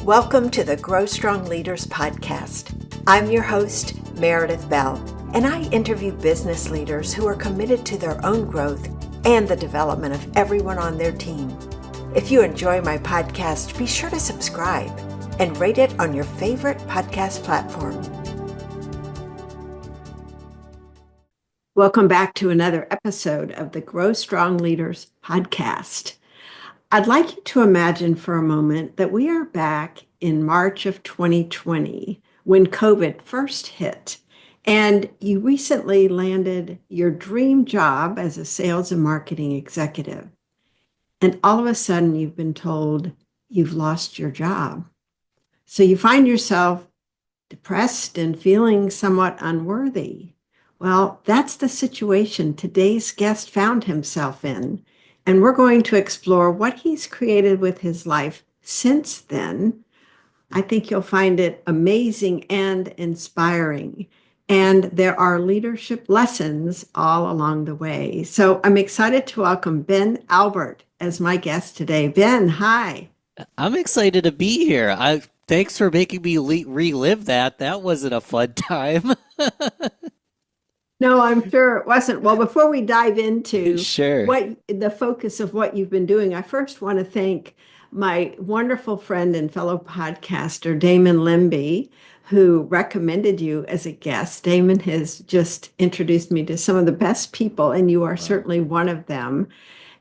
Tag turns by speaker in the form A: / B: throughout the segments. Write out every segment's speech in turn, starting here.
A: Welcome to the Grow Strong Leaders podcast. I'm your host, Meredith Bell, and I interview business leaders who are committed to their own growth and the development of everyone on their team. If you enjoy my podcast, be sure to subscribe and rate it on your favorite podcast platform. Welcome back to another episode of the Grow Strong Leaders podcast. I'd like you to imagine for a moment that we are back in March of 2020 when COVID first hit, and you recently landed your dream job as a sales and marketing executive. And all of a sudden you've been told you've lost your job. So you find yourself depressed and feeling somewhat unworthy. Well, that's the situation today's guest found himself in. And we're going to explore what he's created with his life since then. I think you'll find it amazing and inspiring. And there are leadership lessons all along the way. So I'm excited to welcome Ben Albert as my guest today. Ben, hi.
B: I'm excited to be here. Thanks for making me relive that. That wasn't a fun time.
A: No, I'm sure it wasn't. Well, before we dive into
B: Sure.
A: what the focus of what you've been doing, I first want to thank my wonderful friend and fellow podcaster, Damon Limby, who recommended you as a guest. Damon has just introduced me to some of the best people, and you are certainly one of them.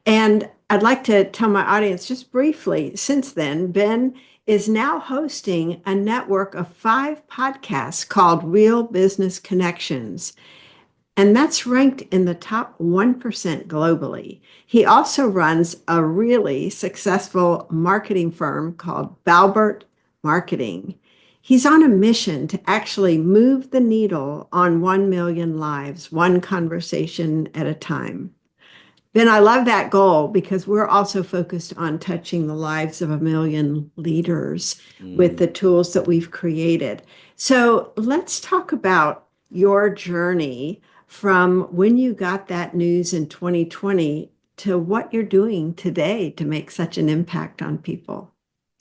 A: And I'd like to tell my audience just briefly, since then, Ben is now hosting a network of 5 podcasts called Real Business Connections. And that's ranked in the top 1% globally. He also runs a really successful marketing firm called Balbert Marketing. He's on a mission to actually move the needle on 1 million lives, one conversation at a time. Ben, I love that goal because we're also focused on touching the lives of 1 million leaders with the tools that we've created. So let's talk about your journey from when you got that news in 2020 to what you're doing today to make such an impact on people.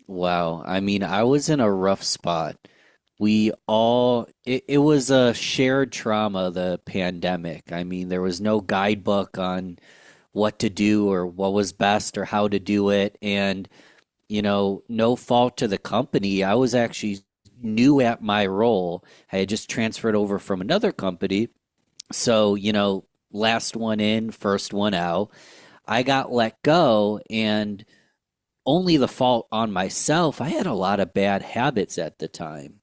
B: Wow. I mean, I was in a rough spot. It was a shared trauma, the pandemic. I mean, there was no guidebook on what to do or what was best or how to do it. And, no fault to the company. I was actually new at my role. I had just transferred over from another company. So, last one in, first one out. I got let go, and only the fault on myself. I had a lot of bad habits at the time.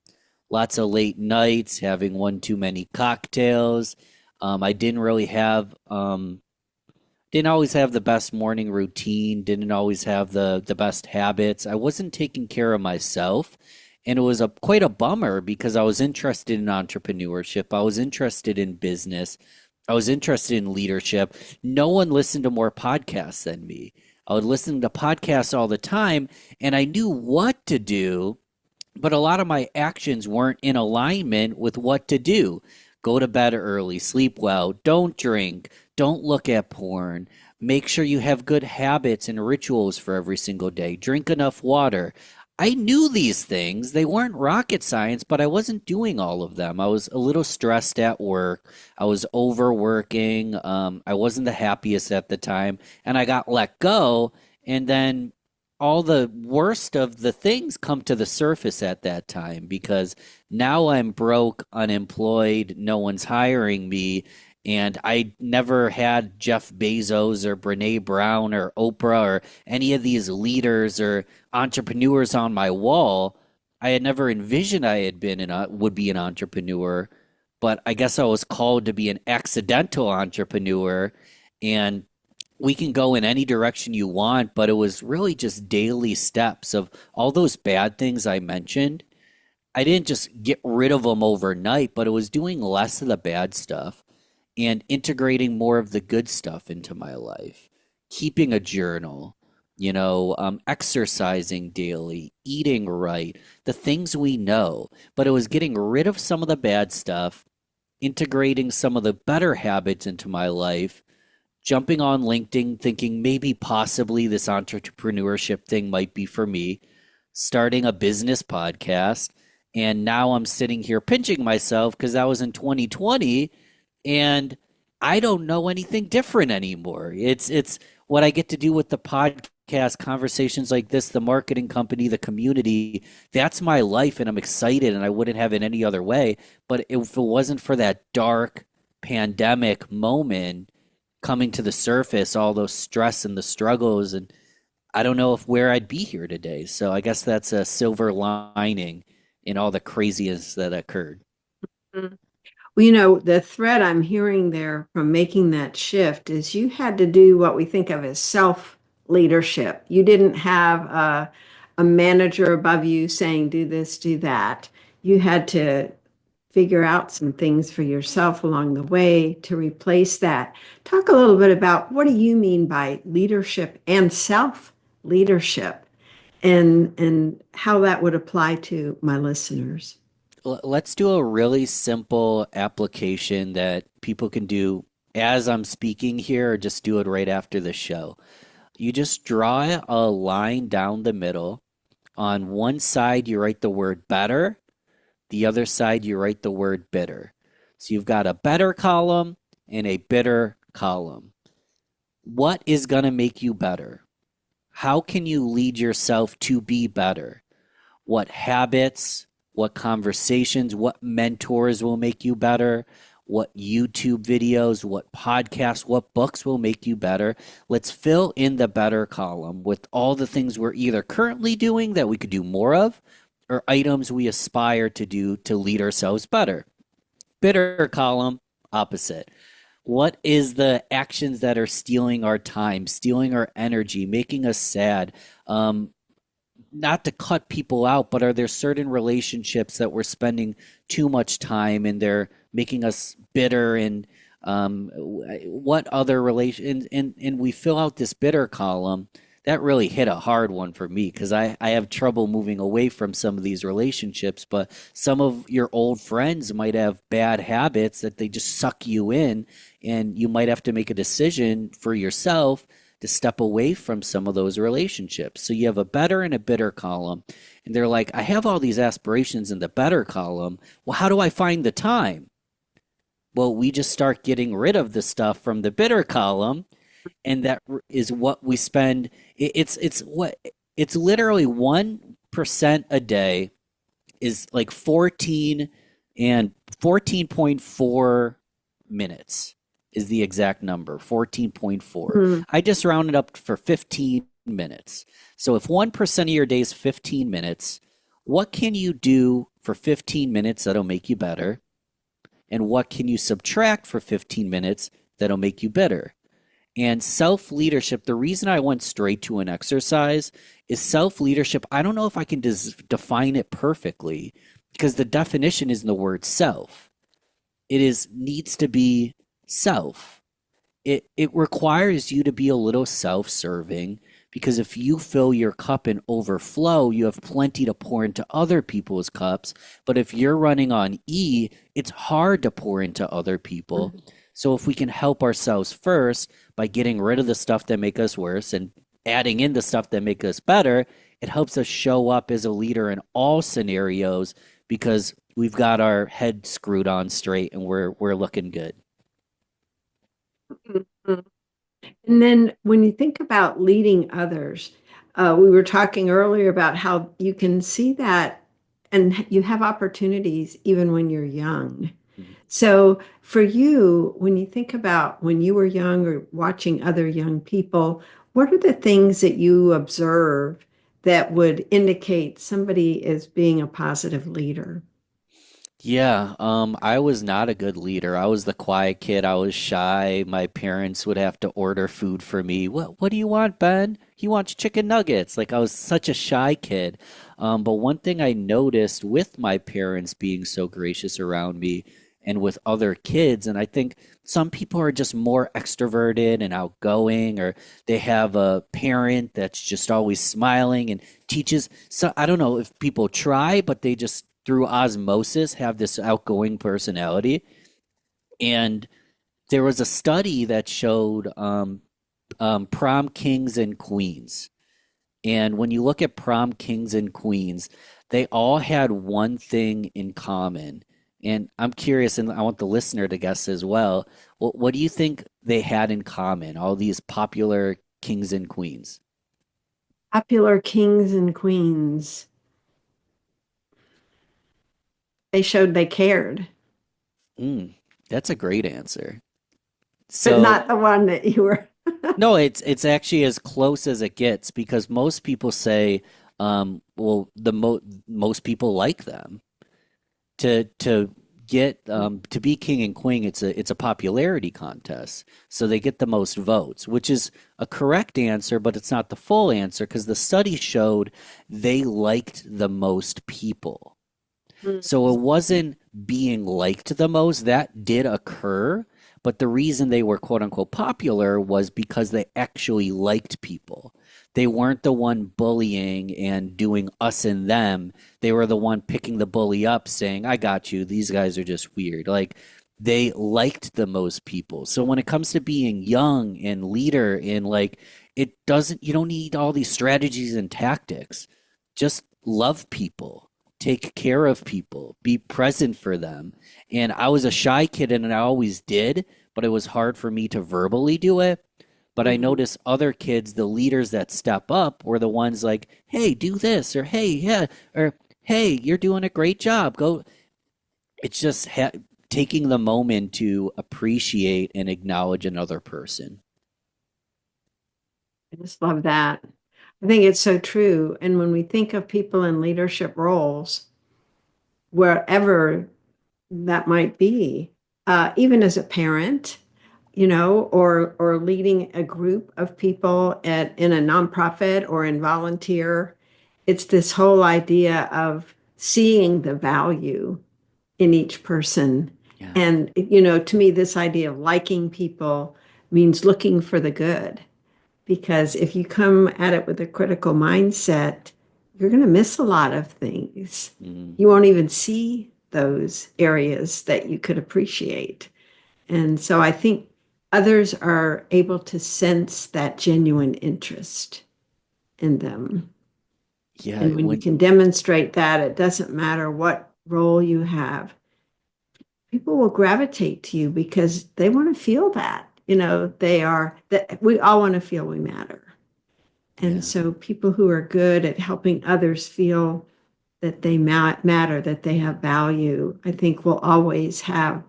B: Lots of late nights, having one too many cocktails. I didn't really have, didn't always have the best morning routine, didn't always have the best habits. I wasn't taking care of myself. And it was quite a bummer because I was interested in entrepreneurship. I was interested in business. I was interested in leadership. No one listened to more podcasts than me. I would listen to podcasts all the time, and I knew what to do, but a lot of my actions weren't in alignment with what to do. Go to bed early, sleep well, don't drink, don't look at porn. Make sure you have good habits and rituals for every single day. Drink enough water. I knew these things. They weren't rocket science, but I wasn't doing all of them. I was a little stressed at work. I was overworking. I wasn't the happiest at the time, and I got let go. And then all the worst of the things come to the surface at that time because now I'm broke, unemployed, no one's hiring me. And I never had Jeff Bezos or Brene Brown or Oprah or any of these leaders or entrepreneurs on my wall. I had never envisioned would be an entrepreneur, but I guess I was called to be an accidental entrepreneur. And we can go in any direction you want, but it was really just daily steps of all those bad things I mentioned. I didn't just get rid of them overnight, but it was doing less of the bad stuff and integrating more of the good stuff into my life, keeping a journal, exercising daily, eating right, the things we know. But it was getting rid of some of the bad stuff, integrating some of the better habits into my life, jumping on LinkedIn, thinking maybe possibly this entrepreneurship thing might be for me. starting a business podcast. And now I'm sitting here pinching myself because that was in 2020 and I don't know anything different anymore. It's what I get to do with the podcast, conversations like this, the marketing company, the community. That's my life and I'm excited and I wouldn't have it any other way. But if it wasn't for that dark pandemic moment coming to the surface, all those stress and the struggles, and I don't know if where I'd be here today. So I guess that's a silver lining in all the craziness that occurred.
A: Mhm. Well, the thread I'm hearing there from making that shift is you had to do what we think of as self leadership. You didn't have a manager above you saying, do this, do that. You had to figure out some things for yourself along the way to replace that. Talk a little bit about what do you mean by leadership and self leadership and how that would apply to my listeners.
B: Let's do a really simple application that people can do as I'm speaking here, or just do it right after the show. You just draw a line down the middle. On one side, you write the word better. The other side, you write the word bitter. So you've got a better column and a bitter column. What is going to make you better? How can you lead yourself to be better? What habits, what conversations, what mentors will make you better? What YouTube videos, what podcasts, what books will make you better? Let's fill in the better column with all the things we're either currently doing that we could do more of, or items we aspire to do to lead ourselves better. Bitter column, opposite. What is the actions that are stealing our time, stealing our energy, making us sad? Not to cut people out, but are there certain relationships that we're spending too much time and they're making us bitter? And what other relation? And we fill out this bitter column. That really hit a hard one for me because I have trouble moving away from some of these relationships. But some of your old friends might have bad habits that they just suck you in, and you might have to make a decision for yourself to step away from some of those relationships. So you have a better and a bitter column. And they're like, I have all these aspirations in the better column. Well, how do I find the time? Well, we just start getting rid of the stuff from the bitter column. And that is what we spend. It's literally 1% a day is like 14 and 14.4 minutes is the exact number, 14.4.
A: Hmm.
B: I just rounded up for 15 minutes. So if 1% of your day is 15 minutes, what can you do for 15 minutes that'll make you better? And what can you subtract for 15 minutes that'll make you better? And self leadership, the reason I went straight to an exercise is self leadership. I don't know if I can define it perfectly because the definition is in the word self. It is needs to be self. It requires you to be a little self-serving because if you fill your cup and overflow, you have plenty to pour into other people's cups. But if you're running on E, it's hard to pour into other people.
A: Mhm.
B: So if we can help ourselves first by getting rid of the stuff that make us worse and adding in the stuff that make us better, it helps us show up as a leader in all scenarios because we've got our head screwed on straight and we're looking good.
A: Mhm. And then when you think about leading others, we were talking earlier about how you can see that and you have opportunities even when you're young. So for you, when you think about when you were young or watching other young people, what are the things that you observe that would indicate somebody is being a positive leader?
B: Yeah, I was not a good leader. I was the quiet kid. I was shy. My parents would have to order food for me. What do you want, Ben? He wants chicken nuggets. Like I was such a shy kid. But one thing I noticed with my parents being so gracious around me and with other kids, and I think some people are just more extroverted and outgoing, or they have a parent that's just always smiling and teaches. So I don't know if people try, but they just through osmosis have this outgoing personality. And there was a study that showed prom kings and queens. And when you look at prom kings and queens, they all had one thing in common. And I'm curious, and I want the listener to guess as well. What do you think they had in common, all these popular kings and queens?
A: Popular kings and queens. They showed they cared,
B: Mm, that's a great answer.
A: but
B: So,
A: not the one that you were.
B: no, it's actually as close as it gets because most people say, well, most people like them. To get to be king and queen, it's a popularity contest. So they get the most votes, which is a correct answer, but it's not the full answer because the study showed they liked the most people. So it wasn't being liked the most. That did occur, but the reason they were quote unquote popular was because they actually liked people. They weren't the one bullying and doing us and them. They were the one picking the bully up, saying, I got you. These guys are just weird. Like they liked the most people. So when it comes to being young and leader and like it doesn't you don't need all these strategies and tactics. Just love people, take care of people, be present for them. And I was a shy kid and I always did, but it was hard for me to verbally do it. But I
A: Mhm.
B: noticed other kids, the leaders that step up, were the ones like, hey, do this, or hey, yeah, or hey, you're doing a great job. Go. It's just taking the moment to appreciate and acknowledge another person.
A: I just love that. I think it's so true. And when we think of people in leadership roles, wherever that might be, even as a parent, or leading a group of people in a nonprofit or in volunteer, it's this whole idea of seeing the value in each person.
B: Yeah.
A: And, to me, this idea of liking people means looking for the good. Because if you come at it with a critical mindset, you're going to miss a lot of things.
B: Mm.
A: You won't even see those areas that you could appreciate. And so I think others are able to sense that genuine interest in them.
B: Yeah.
A: And when you can demonstrate that, it doesn't matter what role you have, people will gravitate to you because they want to feel that, that we all want to feel we matter. And
B: Yeah.
A: so people who are good at helping others feel that they matter, that they have value, I think will always have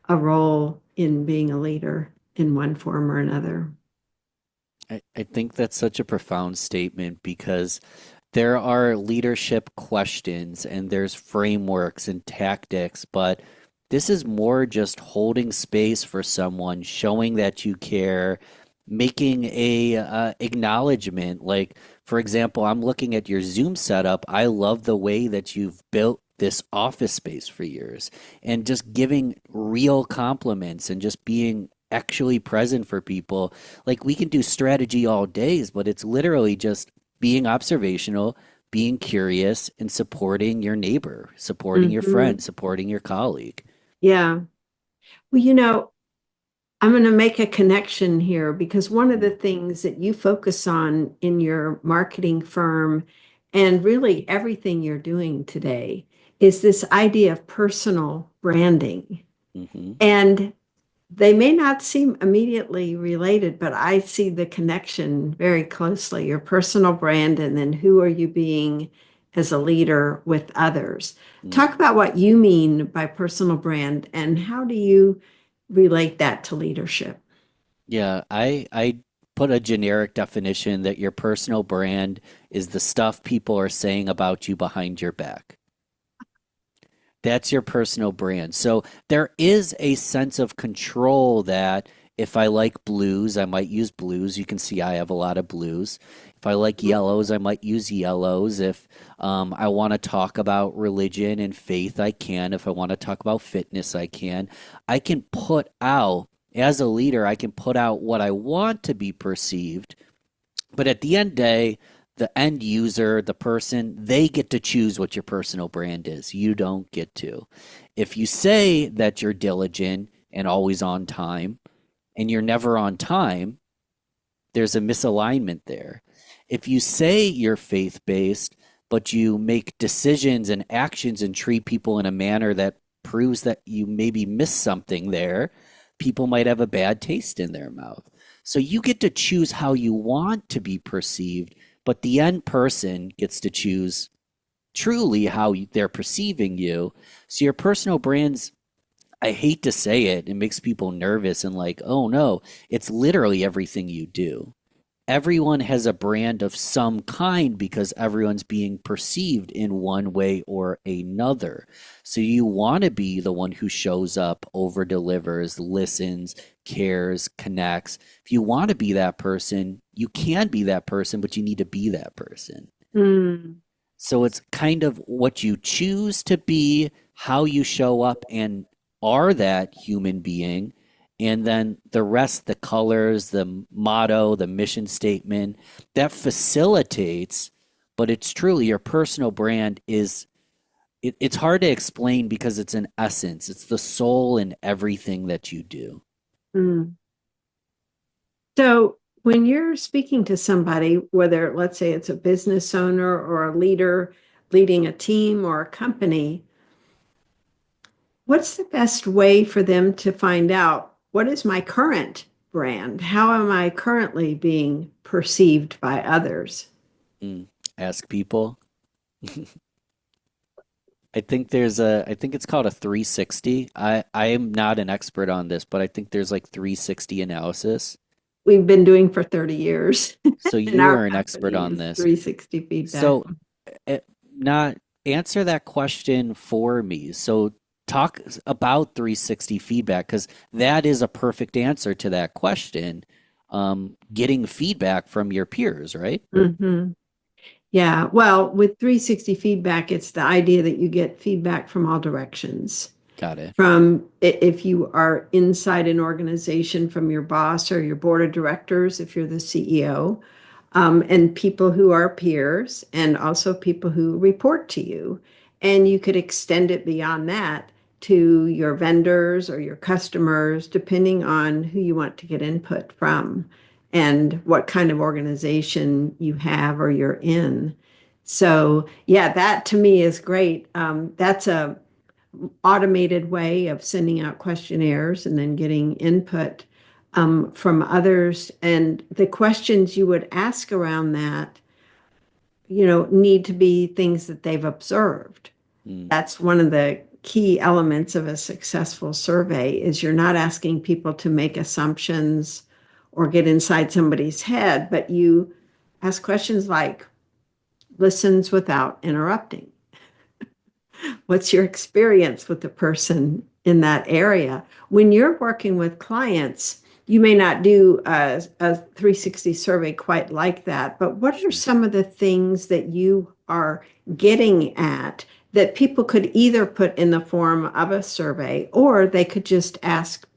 A: a role in being a leader in one form or another.
B: I think that's such a profound statement because there are leadership questions and there's frameworks and tactics, but this is more just holding space for someone, showing that you care, making a acknowledgement. Like, for example, I'm looking at your Zoom setup. I love the way that you've built this office space for years and just giving real compliments and just being actually present for people. Like, we can do strategy all days, but it's literally just being observational, being curious, and supporting your neighbor, supporting your
A: Hmm.
B: friend, supporting your colleague.
A: Yeah. Well, I'm going to make a connection here because one of the
B: Mm,
A: things that you focus on in your marketing firm and really everything you're doing today is this idea of personal branding.
B: mhm.
A: And they may not seem immediately related, but I see the connection very closely. Your personal brand, and then who are you being as a leader with others?
B: Mm.
A: Talk about what you mean by personal brand and how do you relate that to leadership?
B: Yeah, I put a generic definition that your personal brand is the stuff people are saying about you behind your back. That's your personal brand. So there is a sense of control that if I like blues, I might use blues. You can see I have a lot of blues. If I like yellows, I might use yellows. If I want to talk about religion and faith, I can. If I want to talk about fitness, I can. I can put out, as a leader, I can put out what I want to be perceived, but at the end of the day, the end user, the person, they get to choose what your personal brand is. You don't get to. If you say that you're diligent and always on time, and you're never on time, there's a misalignment there. If you say you're faith-based, but you make decisions and actions and treat people in a manner that proves that you maybe missed something there, people might have a bad taste in their mouth. So you get to choose how you want to be perceived, but the end person gets to choose truly how they're perceiving you. So your personal brands, I hate to say it, it makes people nervous and like, oh no, it's literally everything you do. Everyone has a brand of some kind because everyone's being perceived in one way or another. So you want to be the one who shows up, over delivers, listens, cares, connects. If you want to be that person, you can be that person, but you need to be that person.
A: Mm,
B: So it's kind of what you choose to be, how you show up and are that human being, and then the rest, the colors, the motto, the mission statement, that facilitates, but it's truly your personal brand is it's hard to explain because it's an essence. It's the soul in everything that you do.
A: mm. So when you're speaking to somebody, whether let's say it's a business owner or a leader leading a team or a company, what's the best way for them to find out what is my current brand? How am I currently being perceived by others?
B: Mm. Ask people. I think it's called a 360. I am not an expert on this, but I think there's like 360 analysis.
A: We've been doing for 30 years
B: So
A: in
B: you
A: our
B: are an expert
A: company
B: on
A: is
B: this.
A: 360 feedback.
B: So not answer that question for me. So talk about 360 feedback because that is a perfect answer to that question. Getting feedback from your peers, right?
A: Mhm. Yeah, well, with 360 feedback, it's the idea that you get feedback from all directions.
B: Got it.
A: From if you are inside an organization, from your boss or your board of directors, if you're the CEO, and people who are peers, and also people who report to you. And you could extend it beyond that to your vendors or your customers, depending on who you want to get input from and what kind of organization you have or you're in. So, yeah, that to me is great. That's a automated way of sending out questionnaires and then getting input from others. And the questions you would ask around that, need to be things that they've observed.
B: Mm,
A: That's one of the key elements of a successful survey is you're not asking people to make assumptions or get inside somebody's head, but you ask questions like listens without interrupting. What's your experience with the person in that area? When you're working with clients, you may not do a 360 survey quite like that, but what are
B: mm.
A: some of the things that you are getting at that people could either put in the form of a survey or they could just ask,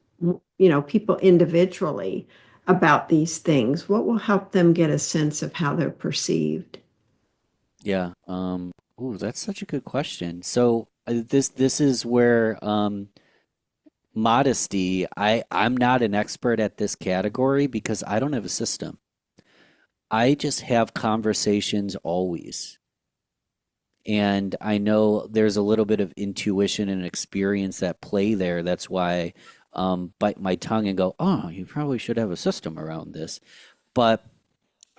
A: people individually about these things? What will help them get a sense of how they're perceived?
B: Yeah. Ooh, that's such a good question. So this is where modesty, I'm not an expert at this category because I don't have a system. I just have conversations always. And I know there's a little bit of intuition and experience that play there. That's why bite my tongue and go, oh, you probably should have a system around this. But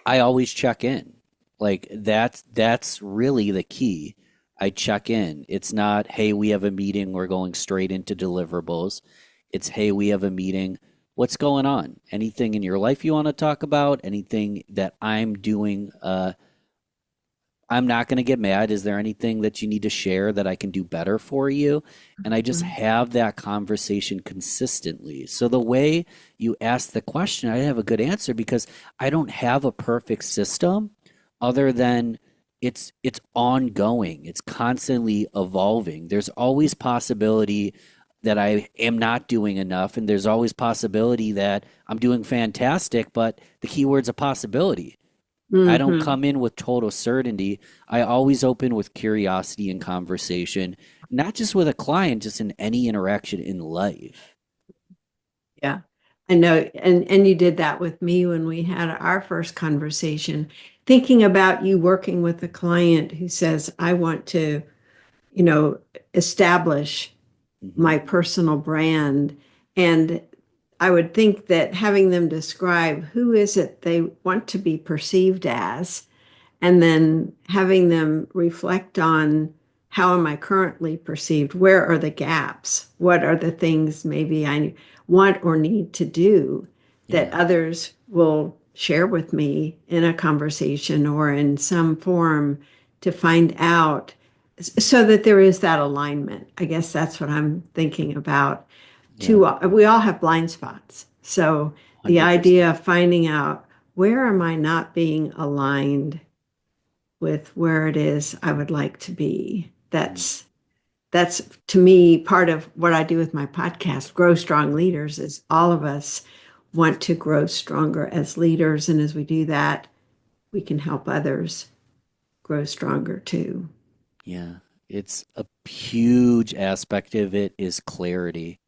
B: I always check in. Like that's really the key. I check in. It's not, hey, we have a meeting, we're going straight into deliverables. It's, hey, we have a meeting. What's going on? Anything in your life you want to talk about? Anything that I'm doing? I'm not going to get mad. Is there anything that you need to share that I can do better for you? And I just
A: Mhm.
B: have that conversation consistently. So the way you ask the question, I have a good answer because I don't have a perfect system other than it's ongoing. It's constantly evolving. There's always possibility that I am not doing enough and there's always possibility that I'm doing fantastic, but the keyword's a possibility. I don't
A: Mhm.
B: come in with total certainty. I always open with curiosity and conversation, not just with a client, just in any interaction in life.
A: Yeah, I know. And you did that with me when we had our first conversation. thinking about you working with a client who says, I want to, you know, establish
B: Hmm.
A: my personal brand. And I would think that having them describe who is it they want to be perceived as, and then having them reflect on how am I currently perceived? Where are the gaps? What are the things maybe I want or need to do that
B: Yeah.
A: others will share with me in a conversation or in some form to find out so that there is that alignment. I guess that's what I'm thinking about.
B: Yeah.
A: We all have blind spots. So the idea
B: 100%.
A: of finding out where am I not being aligned with where it is I would like to be. That's to me part of what I do with my podcast, Grow Strong Leaders, is all of us want to grow stronger as leaders. And as we do that, we can help others grow stronger too.
B: Yeah. It's a huge aspect of it is clarity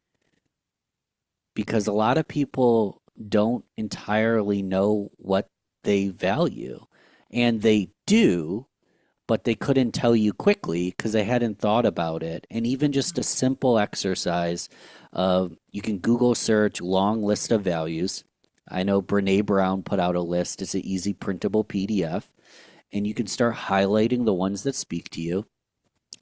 B: because a lot of people don't entirely know what they value. And they do, but they couldn't tell you quickly because they hadn't thought about it. And even just a simple exercise of you can Google search long list of values. I know Brene Brown put out a list. It's an easy printable PDF, and you can start highlighting the ones that speak to you.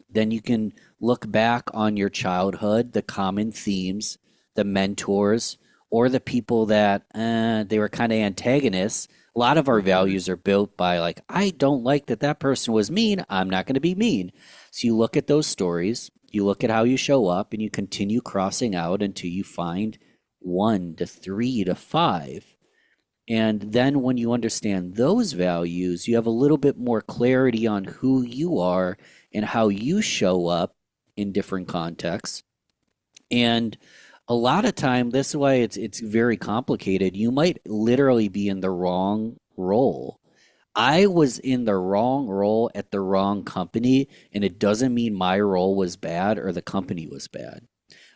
B: Then you can look back on your childhood, the common themes, the mentors, or the people that they were kind of antagonists. A lot of our
A: Mhm.
B: values are built by, like, I don't like that that person was mean. I'm not going to be mean. So you look at those stories, you look at how you show up, and you continue crossing out until you find one to three to five. And then when you understand those values, you have a little bit more clarity on who you are and how you show up in different contexts. And a lot of time, this is why it's very complicated. You might literally be in the wrong role. I was in the wrong role at the wrong company, and it doesn't mean my role was bad or the company was bad,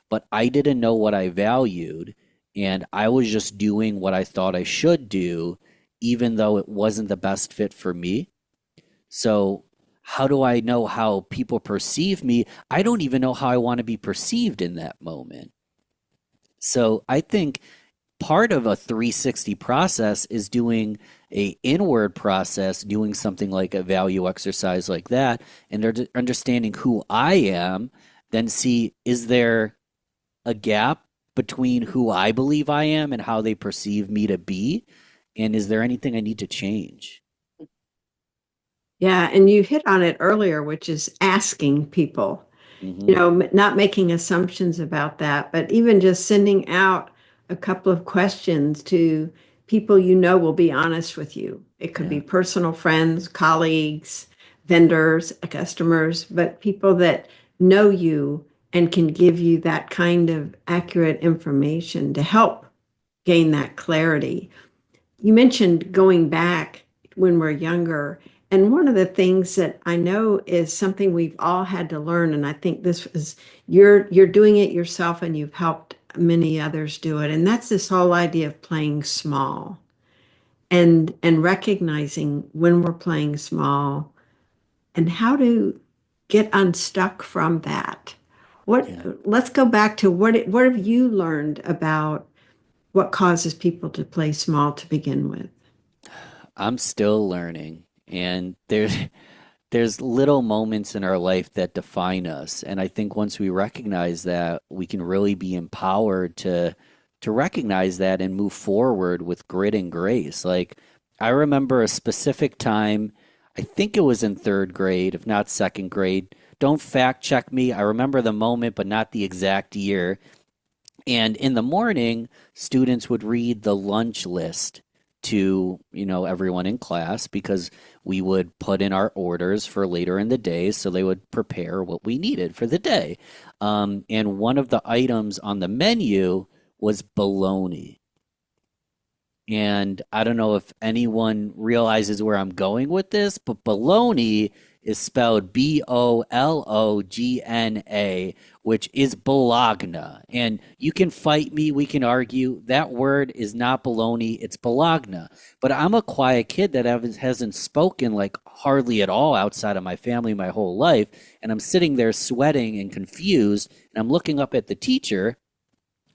B: but I didn't know what I valued, and I was just doing what I thought I should do, even though it wasn't the best fit for me. So, how do I know how people perceive me? I don't even know how I want to be perceived in that moment. So, I think part of a 360 process is doing a inward process, doing something like a value exercise like that, and understanding who I am, then see, is there a gap between who I believe I am and how they perceive me to be? And is there anything I need to change?
A: Yeah, and you hit on it earlier, which is asking people,
B: Hmm.
A: not making assumptions about that, but even just sending out a couple of questions to people will be honest with you. It could be
B: Yeah.
A: personal friends, colleagues, vendors, customers, but people that know you and can give you that kind of accurate information to help gain that clarity. You mentioned going back when we're younger. And one of the things that I know is something we've all had to learn, and I think this is you're doing it yourself and you've helped many others do it. And that's this whole idea of playing small and recognizing when we're playing small and how to get unstuck from that. What
B: Yeah.
A: let's go back to what have you learned about what causes people to play small to begin with?
B: I'm still learning. And there's little moments in our life that define us. And I think once we recognize that, we can really be empowered to recognize that and move forward with grit and grace. Like I remember a specific time, I think it was in third grade, if not second grade. Don't fact check me. I remember the moment, but not the exact year. And in the morning, students would read the lunch list to, everyone in class because we would put in our orders for later in the day so they would prepare what we needed for the day. And one of the items on the menu was bologna. And I don't know if anyone realizes where I'm going with this, but bologna is spelled Bologna, which is Bologna. And you can fight me, we can argue. That word is not bologna, it's Bologna. But I'm a quiet kid that hasn't spoken like hardly at all outside of my family my whole life. And I'm sitting there sweating and confused. And I'm looking up at the teacher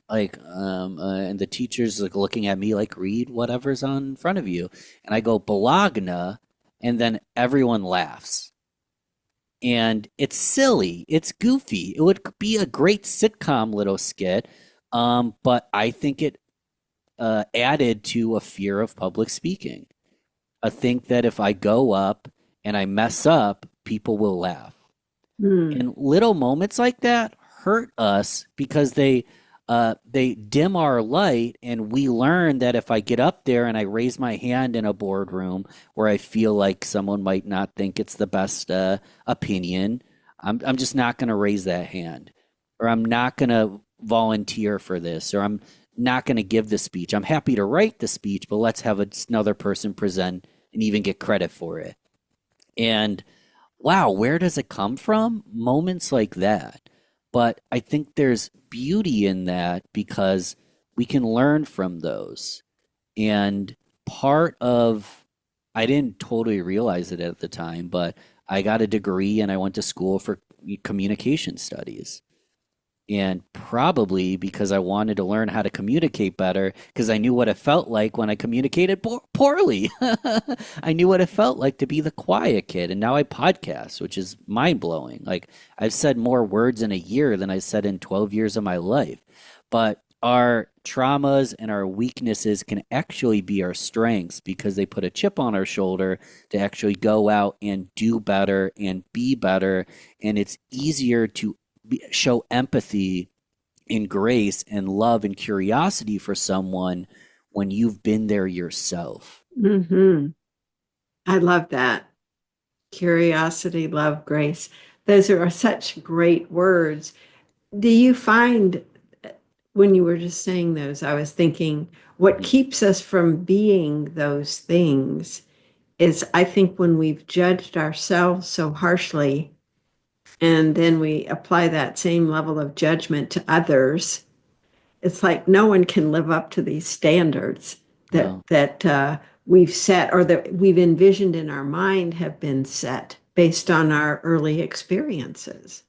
B: and the teacher's like looking at me like, read whatever's on in front of you. And I go Bologna, and then everyone laughs. And it's silly, it's goofy. It would be a great sitcom little skit, but I think it added to a fear of public speaking. I think that if I go up and I mess up, people will laugh.
A: Hmm.
B: And little moments like that hurt us because they dim our light, and we learn that if I get up there and I raise my hand in a boardroom where I feel like someone might not think it's the best opinion, I'm just not going to raise that hand, or I'm not going to volunteer for this, or I'm not going to give the speech. I'm happy to write the speech, but let's have another person present and even get credit for it. And wow, where does it come from? Moments like that. But I think there's beauty in that because we can learn from those. And part of, I didn't totally realize it at the time, but I got a degree and I went to school for communication studies. And probably because I wanted to learn how to communicate better, because I knew what it felt like when I communicated poorly. I knew what it felt like to be the quiet kid. And now I podcast, which is mind blowing. Like, I've said more words in a year than I said in 12 years of my life. But our traumas and our weaknesses can actually be our strengths because they put a chip on our shoulder to actually go out and do better and be better. And it's easier to show empathy and grace and love and curiosity for someone when you've been there yourself.
A: Hmm. I love that. Curiosity, love, grace. Those are such great words. Do you find when you were just saying those, I was thinking what keeps us from being those things is I think when we've judged ourselves so harshly and then we apply that same level of judgment to others, it's like no one can live up to these standards
B: No.
A: that we've set or that we've envisioned in our mind have been set based on our early experiences.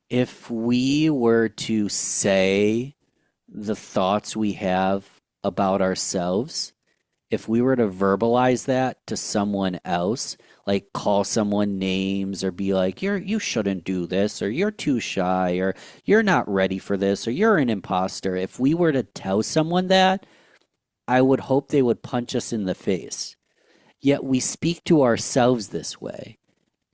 B: If we were to say the thoughts we have about ourselves, if we were to verbalize that to someone else, like call someone names or be like, you shouldn't do this, or you're too shy, or you're not ready for this, or you're an imposter. If we were to tell someone that, I would hope they would punch us in the face. Yet we speak to ourselves this way,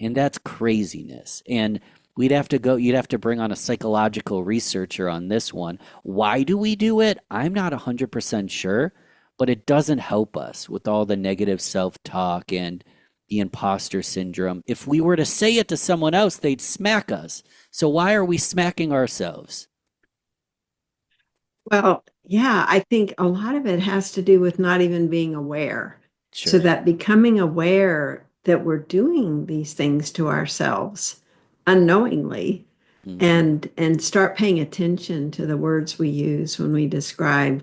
B: and that's craziness. And you'd have to bring on a psychological researcher on this one. Why do we do it? I'm not 100% sure, but it doesn't help us with all the negative self-talk and the imposter syndrome. If we were to say it to someone else, they'd smack us. So why are we smacking ourselves?
A: Well, yeah, I think a lot of it has to do with not even being aware. So
B: Sure.
A: that becoming aware that we're doing these things to ourselves unknowingly
B: Hmm.
A: and start paying attention to the words we use when we describe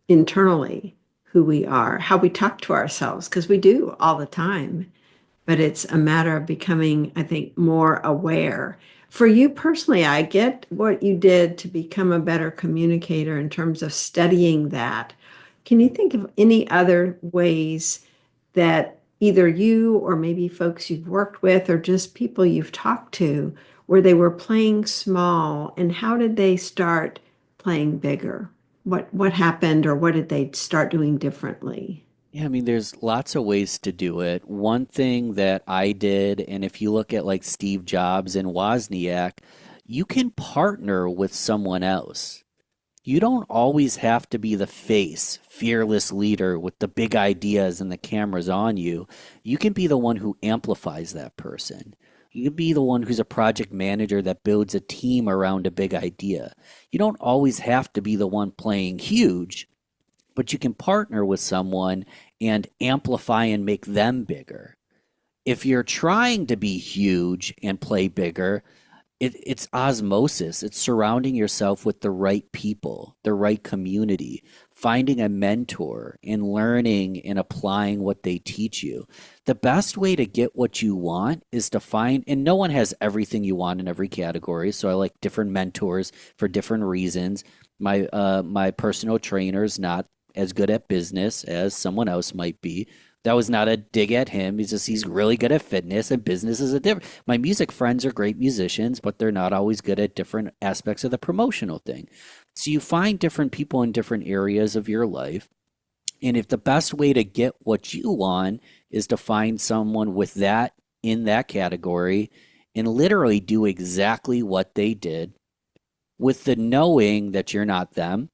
A: internally who we are, how we talk to ourselves, because we do all the time. But it's a matter of becoming, I think, more aware. For you personally, I get what you did to become a better communicator in terms of studying that. Can you think of any other ways that either you or maybe folks you've worked with or just people you've talked to where they were playing small and how did they start playing bigger? What happened or what did they start doing differently?
B: Yeah, I mean, there's lots of ways to do it. One thing that I did, and if you look at like Steve Jobs and Wozniak, you can partner with someone else. You don't always have to be the face, fearless leader with the big ideas and the cameras on you. You can be the one who amplifies that person. You can be the one who's a project manager that builds a team around a big idea. You don't always have to be the one playing huge, but you can partner with someone and amplify and make them bigger. if you're trying to be huge and play bigger, it's osmosis. It's surrounding yourself with the right people, the right community, finding a mentor and learning and applying what they teach you. The best way to get what you want is to find, and no one has everything you want in every category. So I like different mentors for different reasons. My personal trainer is not as good at business as someone else might be. That was not a dig at him. He's really good at fitness, and business is a different. My music friends are great musicians, but they're not always good at different aspects of the promotional thing. So you find different people in different areas of your life. And if the best way to get what you want is to find someone with that in that category and literally do exactly what they did with the knowing that you're not them.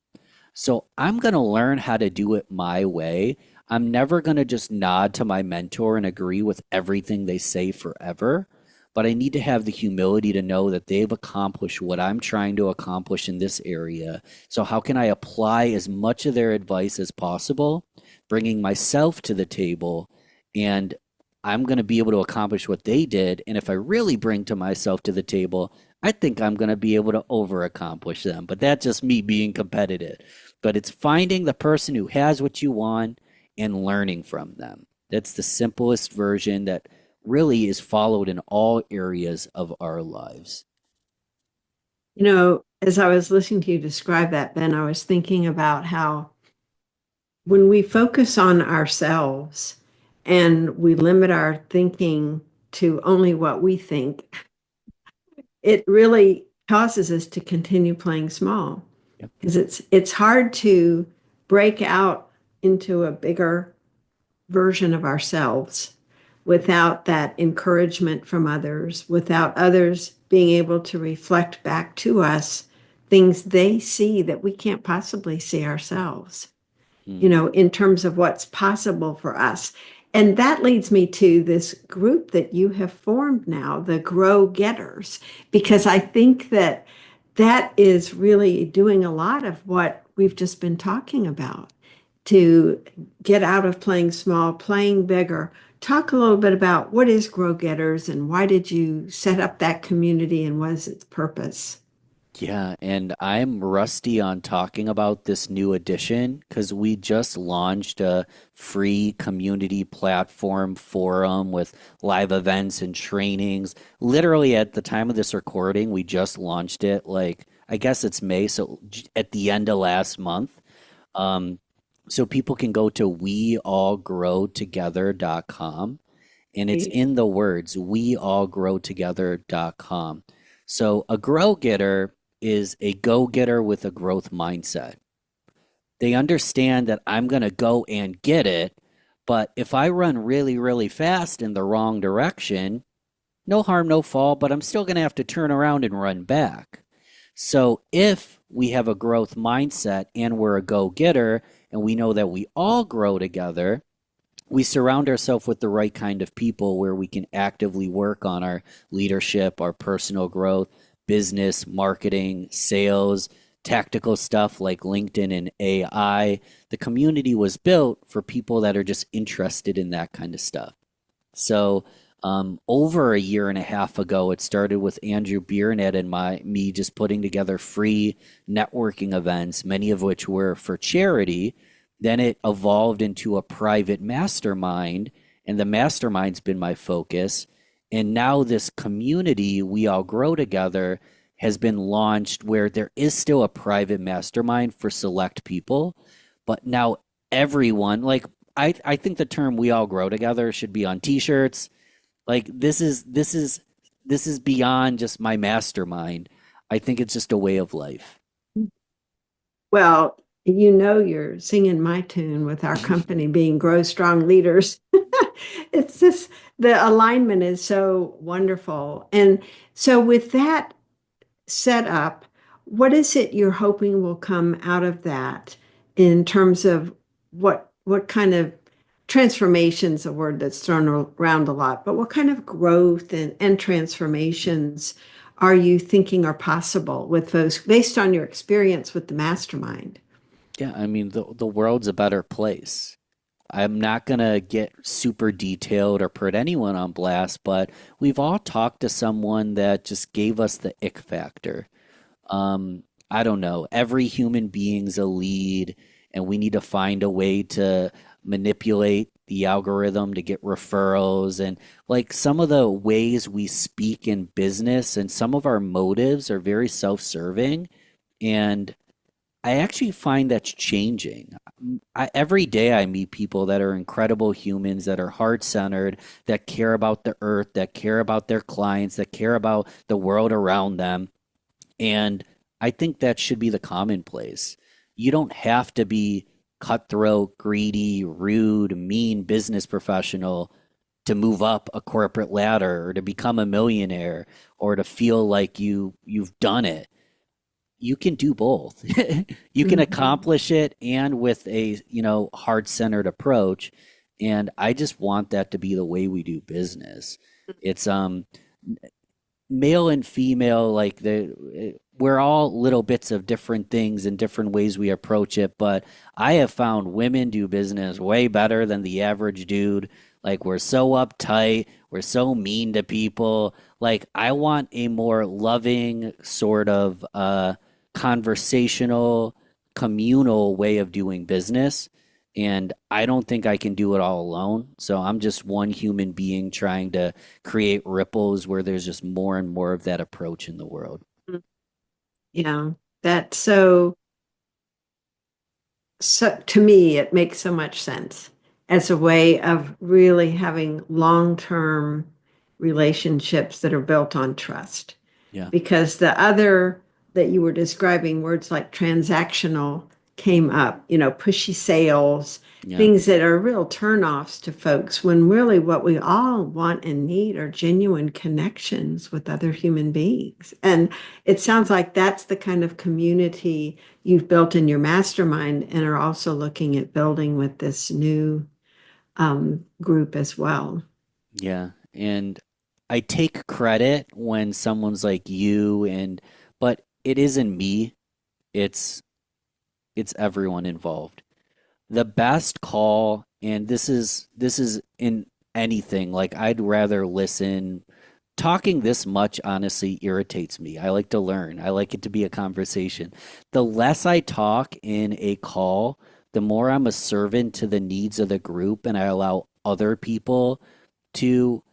B: So I'm going to learn how to do it my way. I'm never going to just nod to my mentor and agree with everything they say forever, but I need to have the humility to know that they've accomplished what I'm trying to accomplish in this area. So, how can I apply as much of their advice as possible, bringing myself to the table? And I'm going to be able to accomplish what they did. And if I really bring to myself to the table, I think I'm going to be able to over accomplish them. But that's just me being competitive. But it's finding the person who has what you want and learning from them. That's the simplest version that really is followed in all areas of our lives.
A: As I was listening to you describe that, Ben, I was thinking about how when we focus on ourselves and we limit our thinking to only what we think, it really causes us to continue playing small
B: Yep.
A: because it's hard to break out into a bigger version of ourselves without that encouragement from others, without others being able to reflect back to us things they see that we can't possibly see ourselves,
B: Mm.
A: in terms of what's possible for us. And that leads me to this group that you have formed now, the Grow Getters, because I think that that is really doing a lot of what we've just been talking about to get out of playing small, playing bigger. Talk a little bit about what is Grow Getters and why did you set up that community and what is its purpose?
B: Yeah, and I'm rusty on talking about this new edition because we just launched a free community platform forum with live events and trainings. Literally at the time of this recording, we just launched it. Like, I guess it's May, so at the end of last month. Um, so people can go to weallgrowtogether.com, and it's
A: Right?
B: in the words weallgrowtogether.com. So a grow getter is a go getter with a growth mindset. They understand that I'm going to go and get it, but if I run really, really fast in the wrong direction, no harm, no fall, but I'm still going to have to turn around and run back. So if we have a growth mindset and we're a go getter and we know that we all grow together, we surround ourselves with the right kind of people where we can actively work on our leadership, our personal growth, business, marketing, sales, tactical stuff like LinkedIn and AI. The community was built for people that are just interested in that kind of stuff. So, over a year and a half ago, it started with Andrew Biernet and me just putting together free networking events, many of which were for charity. Then it evolved into a private mastermind, and the mastermind's been my focus. And now this community, We All Grow Together, has been launched where there is still a private mastermind for select people, but now everyone, like I think the term "We All Grow Together" should be on T-shirts. Like this is beyond just my mastermind. I think it's just a way of life.
A: Well, you're singing my tune with our company being Grow Strong Leaders. It's just the alignment is so wonderful. And so, with that set up, what is it you're hoping will come out of that in terms of what kind of transformation's a word that's thrown around a lot, but what kind of growth and transformations are you thinking are possible with those based on your experience with the mastermind?
B: Yeah, I mean the world's a better place. I'm not gonna get super detailed or put anyone on blast, but we've all talked to someone that just gave us the ick factor. I don't know. Every human being's a lead, and we need to find a way to manipulate the algorithm to get referrals. And like some of the ways we speak in business and some of our motives are very self-serving. And I actually find that's changing. Every day I meet people that are incredible humans, that are heart-centered, that care about the earth, that care about their clients, that care about the world around them. And I think that should be the commonplace. You don't have to be cutthroat, greedy, rude, mean business professional to move up a corporate ladder or to become a millionaire or to feel like you've done it. You can do both. You can
A: Mhm.
B: accomplish it and with a, heart-centered approach. And I just want that to be the way we do business. It's male and female, like we're all little bits of different things and different ways we approach it, but I have found women do business way better than the average dude. Like we're so uptight, we're so mean to people. Like I want a more loving sort of conversational, communal way of doing business. And I don't think I can do it all alone. So I'm just one human being trying to create ripples where there's just more and more of that approach in the world.
A: Yeah, that's so to me, it makes so much sense as a way of really having long-term relationships that are built on trust.
B: Yeah.
A: Because the other that you were describing, words like transactional came up, pushy sales,
B: Yeah.
A: things that are real turnoffs to folks, when really what we all want and need are genuine connections with other human beings. And it sounds like that's the kind of community you've built in your mastermind and are also looking at building with this new group as well.
B: Yeah. And I take credit when someone's like you but it isn't me. It's it's everyone involved. The best call, and this is in anything, like I'd rather listen. Talking this much honestly irritates me. I like to learn. I like it to be a conversation. The less I talk in a call, the more I'm a servant to the needs of the group and I allow other people to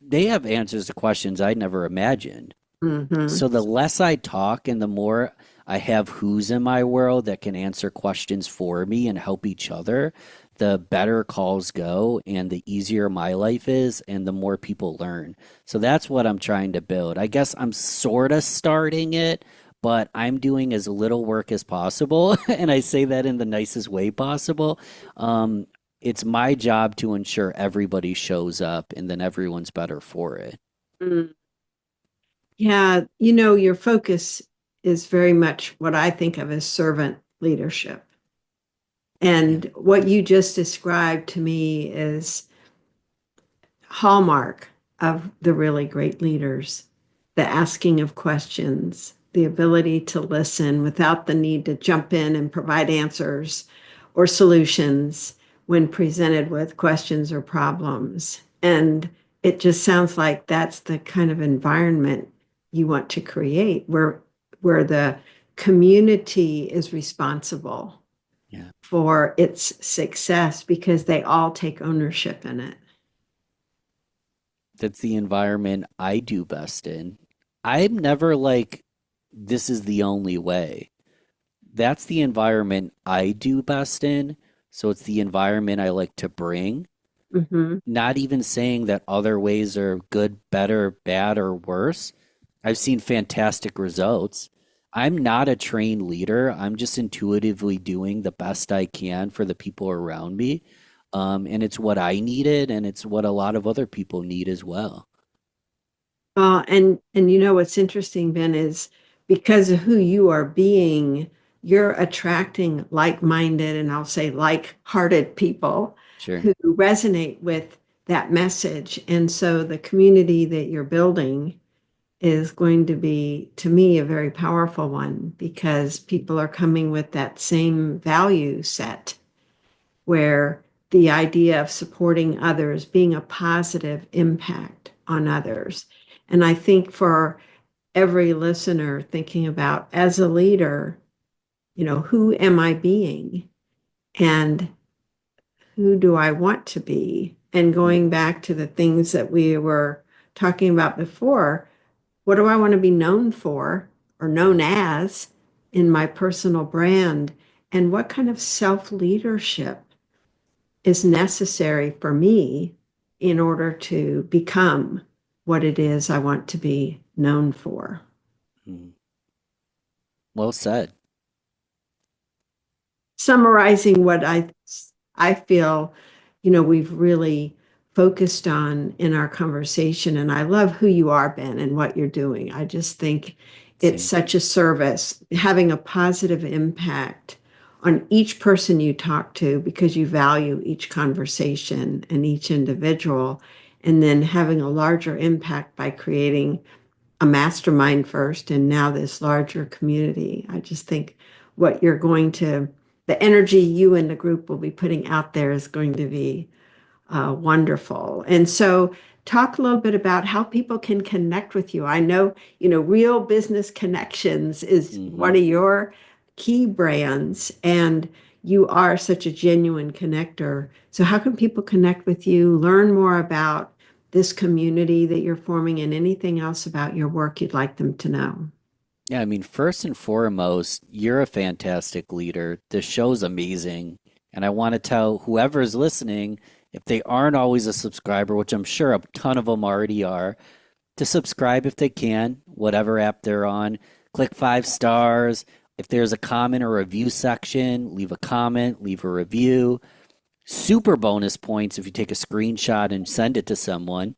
B: they have answers to questions I never imagined.
A: Hmm.
B: So the less I talk and the more I have who's in my world that can answer questions for me and help each other, the better calls go and the easier my life is and the more people learn. So that's what I'm trying to build. I guess I'm sort of starting it, but I'm doing as little work as possible. And I say that in the nicest way possible. Um, it's my job to ensure everybody shows up and then everyone's better for it.
A: Yeah, your focus is very much what I think of as servant leadership.
B: Yeah.
A: And what you just described to me is hallmark of the really great leaders, the asking of questions, the ability to listen without the need to jump in and provide answers or solutions when presented with questions or problems. And it just sounds like that's the kind of environment you want to create where the community is responsible
B: Yeah.
A: for its success because they all take ownership in it.
B: That's the environment I do best in. I'm never like, this is the only way. That's the environment I do best in. So it's the environment I like to bring.
A: Mhm.
B: Not even saying that other ways are good, better, bad, or worse. I've seen fantastic results. I'm not a trained leader. I'm just intuitively doing the best I can for the people around me. And it's what I needed, and it's what a lot of other people need as well.
A: And what's interesting, Ben, is because of who you are being, you're attracting like-minded and I'll say like-hearted people
B: Sure.
A: who resonate with that message. And so the community that you're building is going to be, to me, a very powerful one because people are coming with that same value set where the idea of supporting others, being a positive impact on others. And I think for every listener thinking about, as a leader, who am I being and who do I want to be? And going back to the things that we were talking about before, what do I want to be known for or known as in my personal brand? And what kind of self-leadership is necessary for me in order to become what it is I want to be known for?
B: Well said.
A: Summarizing what I feel, we've really focused on in our conversation, and I love who you are, Ben, and what you're doing. I just think it's such a service, having a positive impact on each person you talk to, because you value each conversation and each individual, and then having a larger impact by creating a mastermind first and now this larger community. I just think the energy you and the group will be putting out there is going to be wonderful. And so talk a little bit about how people can connect with you. I know, Real Business Connections is one of your key brands, and you are such a genuine connector. So how can people connect with you, learn more about this community that you're forming, and anything else about your work you'd like them to know?
B: Yeah, I mean, first and foremost, you're a fantastic leader. The show's amazing. And I want to tell whoever's listening, if they aren't always a subscriber, which I'm sure a ton of them already are, to subscribe if they can, whatever app they're on. Click 5 stars. If there's a comment or review section, leave a comment, leave a review. Super bonus points if you take a screenshot and send it to someone.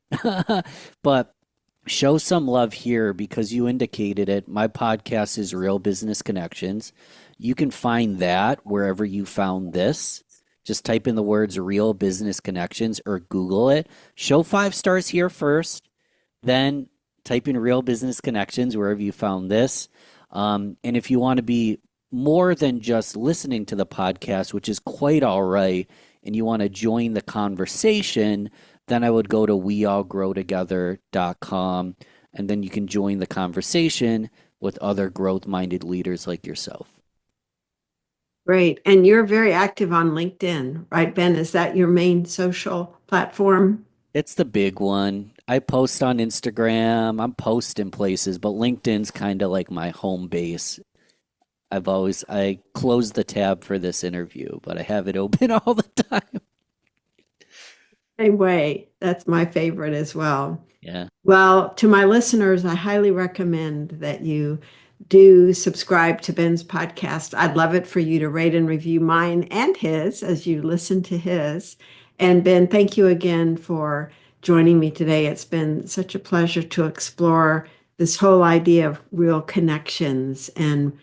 B: But show some love here because you indicated it. My podcast is Real Business Connections. You can find that wherever you found this. Just type in the words Real Business Connections or Google it. Show 5 stars here first, then type in Real Business Connections wherever you found this. And if you want to be more than just listening to the podcast, which is quite all right, and you want to join the conversation, then I would go to weallgrowtogether.com, and then you can join the conversation with other growth-minded leaders like yourself.
A: Great. And you're very active on LinkedIn, right, Ben? Is that your main social platform?
B: It's the big one. I post on Instagram. I'm posting places, but LinkedIn's kind of like my home base. I closed the tab for this interview, but I have it open all the time.
A: Same way. That's my favorite as well.
B: Yeah.
A: Well, to my listeners, I highly recommend that you do subscribe to Ben's podcast. I'd love it for you to rate and review mine and his as you listen to his. And Ben, thank you again for joining me today. It's been such a pleasure to explore this whole idea of real connections and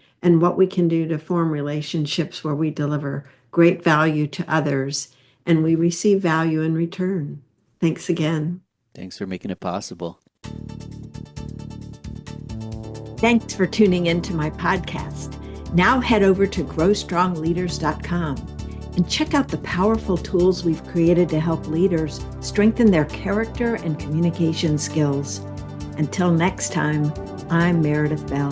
A: what we can do to form relationships where we deliver great value to others and we receive value in return. Thanks again.
B: Thanks for making it possible.
A: Thanks for tuning into my podcast. Now head over to growstrongleaders.com and check out the powerful tools we've created to help leaders strengthen their character and communication skills. Until next time, I'm Meredith Bell.